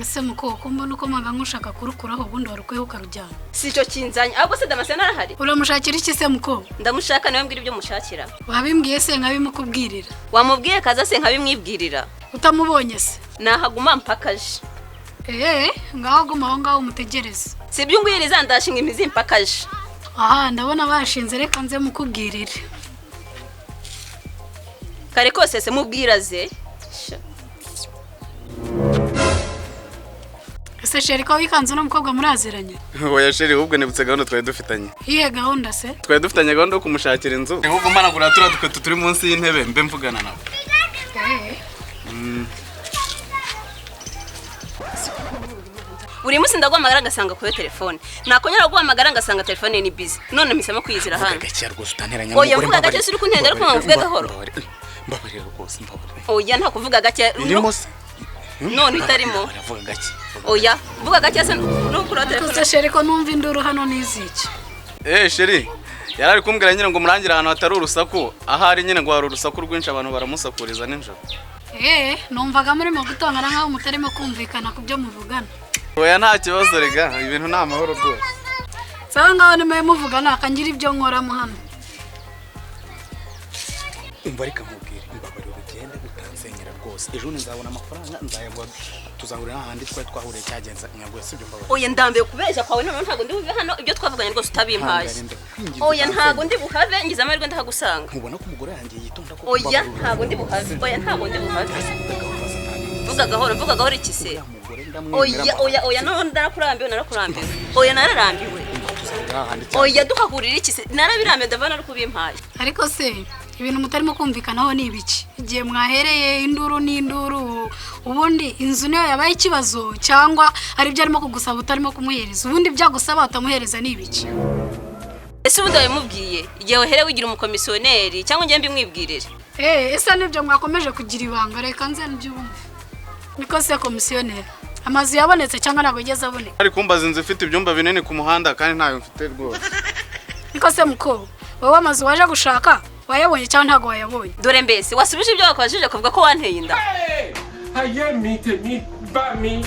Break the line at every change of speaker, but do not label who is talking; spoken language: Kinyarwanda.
ese mukoko mbona uko manga nkushaka kurukuraho ubundi warukweho karujyana
sico kinzanya ahubwo se Damascene arahari
uramushakira iki se mukoko
ndamushaka nawe mbwira ibyo mushakira
wabimbwiye se nkabimukubwirira
wamubwiye kaza se nkabimwibwirira
utamubonye se
nahaguma mpakaje
ngaho guma aho ngaho umutegereze
sibyo ngwiriza ndashinga imizi mpakaje
aha ndabona bashinze reka nze mukubwirire
kare kose se mubwiraze
ese sheri ko wikanze n'umukobwa muraziranye
oya sheri ubwo nibutse gahunda twari dufitanye
iye gahunda se
twari dufitanye gahunda yo kumushakira inzu ahubwo managura turadukweto turi munsi y'intebe mbe mvugana nawe
buri munsi ndaguhamagara ngasanga kuri telefone nakonyera guhamagara ngasanga telefone ni busy none mpisemo kwizira hano
gake rwose utanteranya
oya mvuga gake suri kuntenda ariko mvuga gahoro
mbabarira rwose mbabarira
oya nta kuvuga gake
irimo se
none itarimo
aravuga gake
oya vuga gake se no kuri telefone
ese sheri ko numva induru hano niziki
sheri yarari kumbwira nyine ngo murangira ahantu hatari urusaku ahari nyine ngo hari urusaku rwinshi abantu baramusakuriza ninjoro
numvaga murimo gutongana nkaho mutarimo kumvikana kubyo muvugana
oya nta kibazo rega ibintu ni amahoro rwose
sawa ngaho nimwe muvugana akangira ibyo nkoramo hano
umva reka mubwire mbabarira urugende utansenyera rwose ejo nzabona amafaranga nzayagwa tuzahurira ahandi twari twahuriye cyagenza nyabwo sibyo mbabarira
oya ndambiye kubeshya kwawe none ntago ndi buve hano ibyo twavuganye rwose utabimpaye oya ntago ndi buhave ngize amahirwe ndahagusanga
ubona ko umugore yanjye yitonda ko
oya ntago ndi buhave oya ntago ndi buhave vuga gahoro iki se oya none narakurambiwe oya nararambiwe oya duhahurira iki se narabirambiwe ndavana ari kubimpaye
ariko se ibintu mutarimo kumvikanaho ni ibiki igihe mwahereye induru n'induru ubundi inzu niyo yabaye ikibazo cyangwa ari byo arimo kugusaba utarimo kumuhereza ubundi byagusaba utamuhereza ni ibiki
ese ubundi wabimubwiye igihe waherewe ugira umukomisiyoneri cyangwa njye mbimwibwirire
ese nibyo mwakomeje kugira ibanga reka nze n'ibyumve niko se komisiyoneri amazu yabonetse cyangwa ntabwo ageze aboneka
ari kumbaza inzu ifite ibyumba binini ku muhanda kandi ntayo mfite rwose
niko se muko wowe amazu waje gushaka wayabonye cyangwa ntago wayabonye
dore mbese wasubije ibyo wakabajije kuvuga ko wanteye inda
Aye, mite, mi, ba, mi.